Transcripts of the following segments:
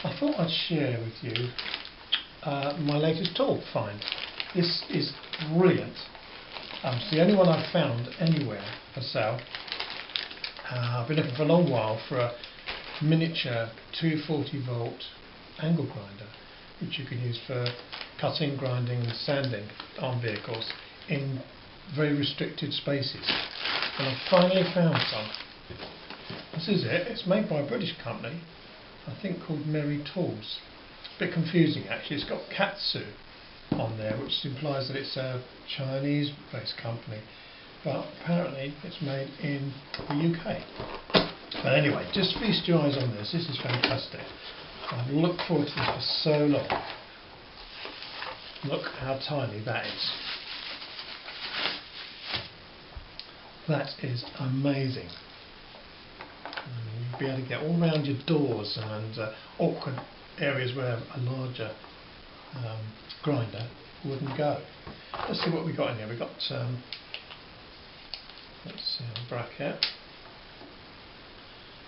I thought I'd share with you my latest tool find. This is brilliant. It's the only one I've found anywhere for sale. I've been looking for a long while for a miniature 240 volt angle grinder, which you can use for cutting, grinding and sanding on vehicles in very restricted spaces. And I've finally found some. This is it. It's made by a British company, I think called Merry Tools. It's a bit confusing actually. It's got Katsu on there, which implies that it's a Chinese based company, but apparently it's made in the UK. But anyway, just feast your eyes on this. This is fantastic. I've looked forward to this for so long. Look how tiny that is. That is amazing. You'll be able to get all around your doors and awkward areas where a larger grinder wouldn't go. Let's see what we got in here. We've got, let's see, a bracket.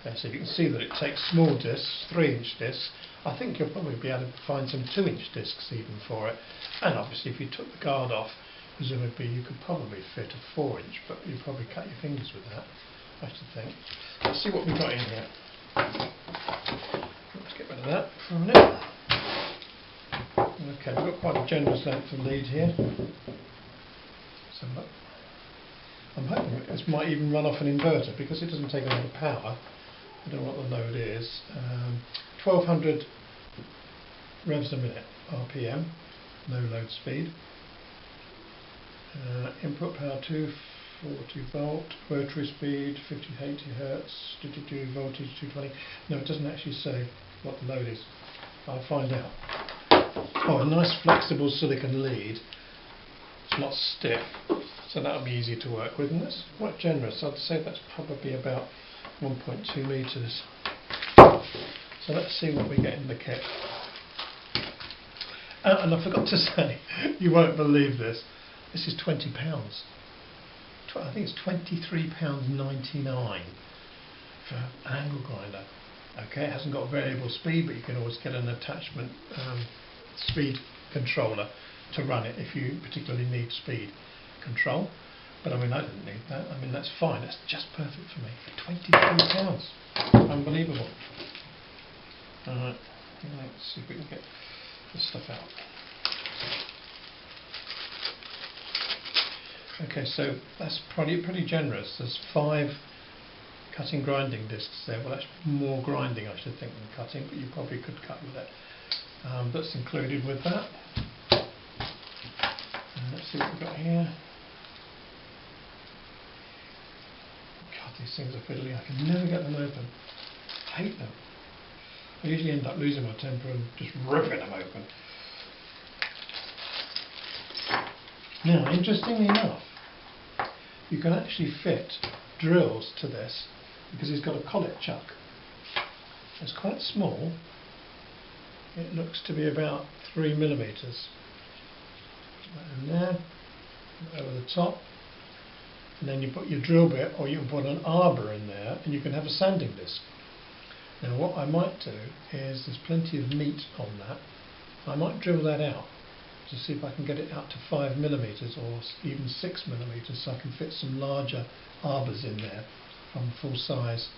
Yeah, so you can see that it takes small discs, 3-inch discs. I think you'll probably be able to find some 2-inch discs even for it. And obviously if you took the guard off, presumably you could probably fit a 4-inch, but you'd probably cut your fingers with that, I should think. Let's see what we've got in here. Let's get rid of that for a minute. Okay, we've got quite a generous length of lead here. So look, I'm hoping that this might even run off an inverter because it doesn't take a lot of power. I don't know what the load is. 1200 revs a minute, RPM, no load speed. Input power 240 volt, rotary speed 50 to 80 hertz, voltage 220. No, it doesn't actually say what the load is. I'll find out. Oh, a nice flexible silicon lead. It's not stiff, so that'll be easy to work with, and that's quite generous. I'd say that's probably about 1.2 meters. So let's see what we get in the kit. And I forgot to say, you won't believe this. This is £20. I think it's £23.99 for an angle grinder. Okay, it hasn't got variable speed, but you can always get an attachment speed controller to run it if you particularly need speed control. But I mean, I didn't need that. I mean, that's fine. That's just perfect for me. £23. Unbelievable. Alright, let's see if we can get this stuff out. Okay, so that's probably pretty generous. There's 5 cutting grinding discs there. Well, that's more grinding, I should think, than cutting, but you probably could cut with it. That's included with that. Let's see what we've got here. God, these things are fiddly. I can never get them open. I hate them. I usually end up losing my temper and just ripping them open. Now, interestingly enough, you can actually fit drills to this because it's got a collet chuck. It's quite small. It looks to be about 3 millimeters. Put that in there, over the top, and then you put your drill bit, or you can put an arbor in there, and you can have a sanding disc. Now, what I might do is there's plenty of meat on that. I might drill that out to see if I can get it out to 5 millimeters or even 6 millimeters, so I can fit some larger arbors in there from full-size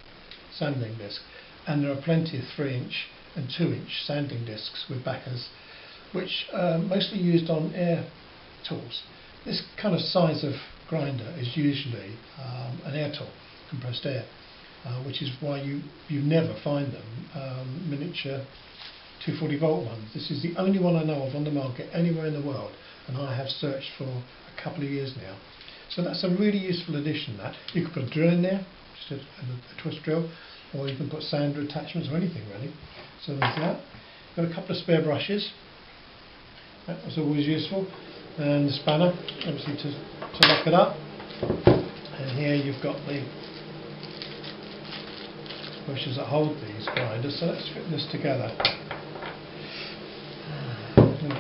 sanding disc. And there are plenty of 3-inch and 2-inch sanding discs with backers, which are mostly used on air tools. This kind of size of grinder is usually an air tool, compressed air, which is why you never find them miniature 240 volt ones. This is the only one I know of on the market anywhere in the world, and I have searched for a couple of years now. So that's a really useful addition. That you can put a drill in there, just a twist drill, or you can put sander attachments or anything really. So there's that. Got a couple of spare brushes. That was always useful, and the spanner, obviously to lock it up. And here you've got the bushes that hold these grinders. So let's fit this together.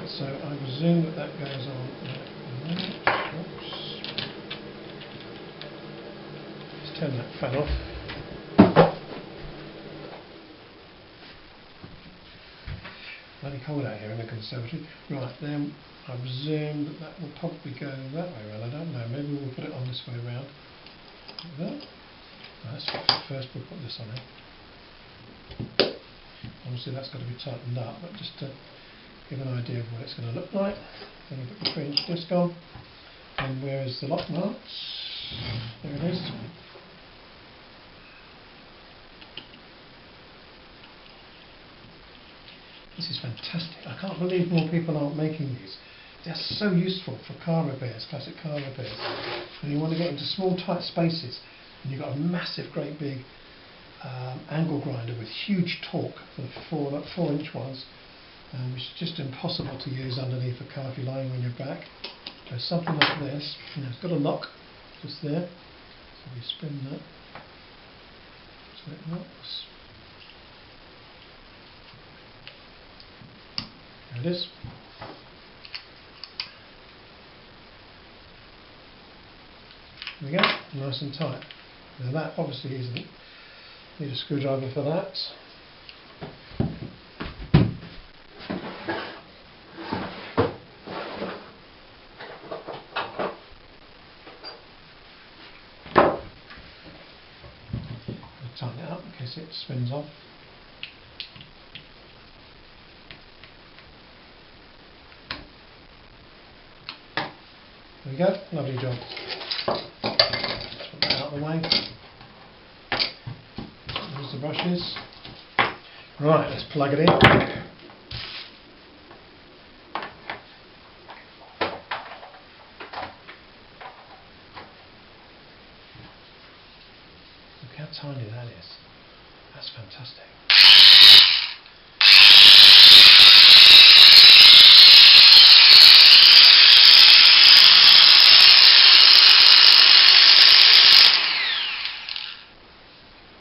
So I presume that goes on. Oops. Let's turn that fan off. bloody cold out here in the conservatory. Right, then I presume that that will probably go that way around. I don't know, maybe we'll put it on this way around. Like that. That's first we'll put this on here. Obviously that's got to be tightened up, but just to give an idea of what it's going to look like. Then you put the 3-inch disc on. And where is the lock nuts? There it is. This is fantastic. I can't believe more people aren't making these. They're so useful for car repairs, classic car repairs. And you want to get into small tight spaces, and you've got a massive, great big angle grinder with huge torque for the 4-inch ones, which is just impossible to use underneath a car if you're lying on your back. So something like this, it's got a lock just there, so we spin that, so it locks. There it is. There we go, nice and tight. Now that obviously isn't, need a screwdriver for that. Tighten it up in case it spins off. There we go, lovely job. Let's put that out of the way. There's the brushes. Right, let's plug it in. Look how tiny that is. That's fantastic.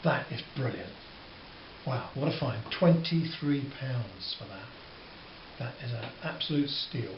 That is brilliant. Wow, what a find. £23 for that. That is an absolute steal.